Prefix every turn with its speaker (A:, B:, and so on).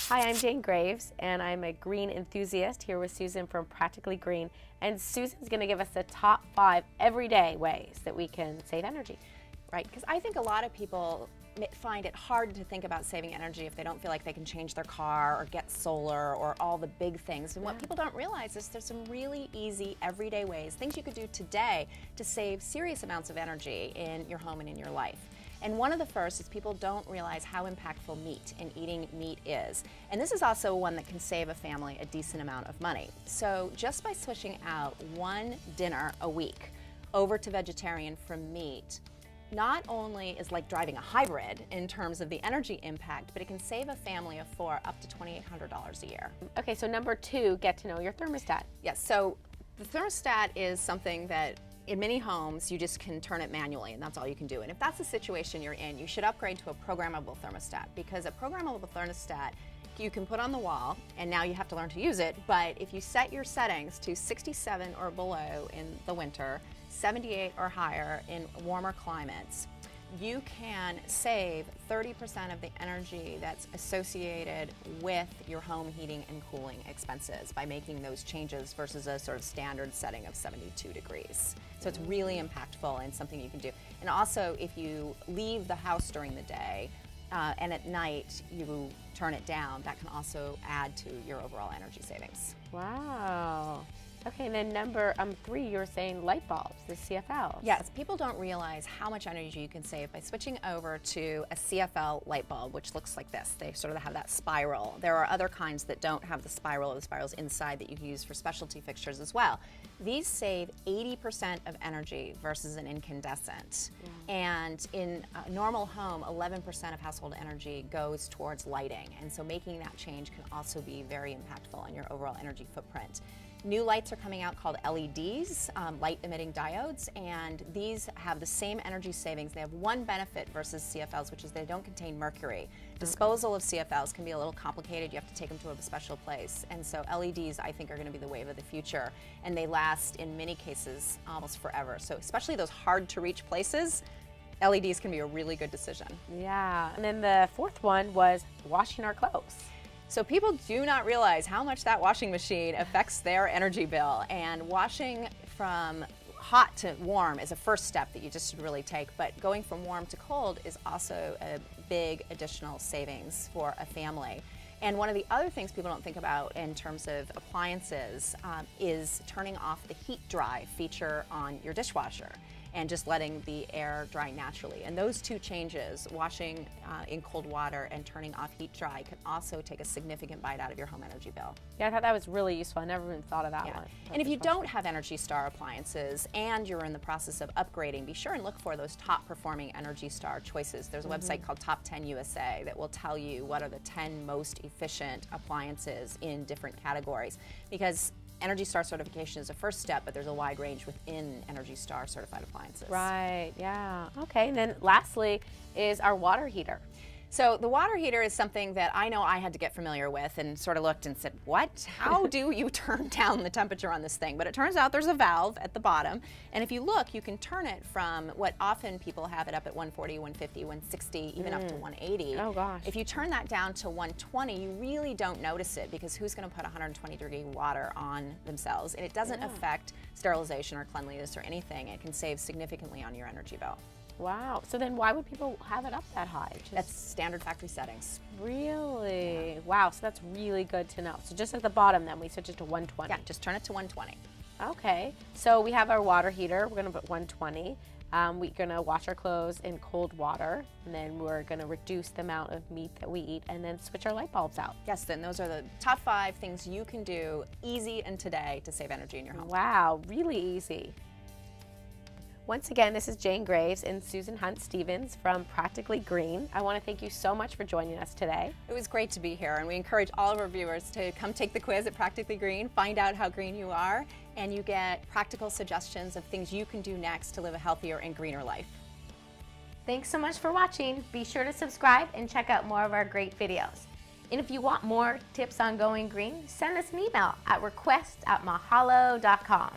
A: Hi, I'm Jane Graves, and I'm a green enthusiast here with Susan from Practically Green. And Susan's going to give us the top 5 everyday ways that we can save energy.
B: Right, because I think a lot of people find it hard to think about saving energy if they don't feel like they can change their car or get solar or all the big things. And what people don't realize is there's some really easy everyday ways, things you could do today to save serious amounts of energy in your home and in your life. And one of the first is people don't realize how impactful meat and eating meat is. And this is also one that can save a family a decent amount of money. So just by switching out one dinner a week over to vegetarian from meat, not only is like driving a hybrid in terms of the energy impact, but it can save a family of 4 up to $2,800 a year.
A: Okay, so number 2, get to know your thermostat.
B: Yes, so the thermostat is something that in many homes, you just can turn it manually, and that's all you can do. And if that's the situation you're in, you should upgrade to a programmable thermostat, because a programmable thermostat you can put on the wall, and now you have to learn to use it, but if you set your settings to 67 or below in the winter, 78 or higher in warmer climates, you can save 30% of the energy that's associated with your home heating and cooling expenses by making those changes versus a sort of standard setting of 72 degrees. So it's really impactful and something you can do. And also, if you leave the house during the day and at night you turn it down, that can also add to your overall energy savings.
A: Wow. Okay, and then number 3, you were saying light bulbs, the CFLs.
B: Yes, people don't realize how much energy you can save by switching over to a CFL light bulb, which looks like this. They sort of have that spiral. There are other kinds that don't have the spiral, or the spirals inside, that you can use for specialty fixtures as well. These save 80% of energy versus an incandescent. And in a normal home, 11% of household energy goes towards lighting. And so making that change can also be very impactful on your overall energy footprint. New lights are coming out called LEDs, light emitting diodes, and these have the same energy savings. They have one benefit versus CFLs, which is they don't contain mercury. Disposal of CFLs can be a little complicated. You have to take them to a special place. And so LEDs, I think, are going to be the wave of the future, and they last in many cases almost forever. So especially those hard to reach places, LEDs can be a really good decision.
A: Yeah, and then the 4th one was washing our clothes.
B: So people do not realize how much that washing machine affects their energy bill, and washing from hot to warm is a first step that you just should really take, but going from warm to cold is also a big additional savings for a family. And one of the other things people don't think about in terms of appliances is turning off the heat dry feature on your dishwasher and just letting the air dry naturally. And those 2 changes, washing in cold water and turning off heat dry, can also take a significant bite out of your home energy bill.
A: Yeah, I thought that was really useful. I never even thought of that one.
B: And if you don't have Energy Star appliances and you're in the process of upgrading, be sure and look for those top performing Energy Star choices. There's a website called Top 10 USA that will tell you what are the 10 most efficient appliances in different categories, because Energy Star certification is a first step, but there's a wide range within Energy Star certified appliances.
A: Right, yeah. Okay, and then lastly is our water heater.
B: So the water heater is something that I know I had to get familiar with and sort of looked and said, what? How do you turn down the temperature on this thing? But it turns out there's a valve at the bottom, and if you look, you can turn it from what often people have it up at 140, 150, 160, even up to 180.
A: Oh gosh.
B: If you turn that down to 120, you really don't notice it, because who's going to put 120-degree water on themselves? And it doesn't affect sterilization or cleanliness or anything. It can save significantly on your energy bill.
A: Wow. So then why would people have it up that high?
B: That's standard factory settings.
A: Really? Yeah. Wow. So that's really good to know. So just at the bottom then we switch it to 120.
B: Yeah, just turn it to 120.
A: Okay. So we have our water heater. We're going to put 120. We're going to wash our clothes in cold water, and then we're going to reduce the amount of meat that we eat, and then switch our light bulbs out.
B: Yes, then those are the top 5 things you can do easy and today to save energy in your home.
A: Wow. Really easy. Once again, this is Jane Graves and Susan Hunt-Stevens from Practically Green. I want to thank you so much for joining us today.
B: It was great to be here, and we encourage all of our viewers to come take the quiz at Practically Green, find out how green you are, and you get practical suggestions of things you can do next to live a healthier and greener life.
A: Thanks so much for watching. Be sure to subscribe and check out more of our great videos. And if you want more tips on going green, send us an email at request@mahalo.com.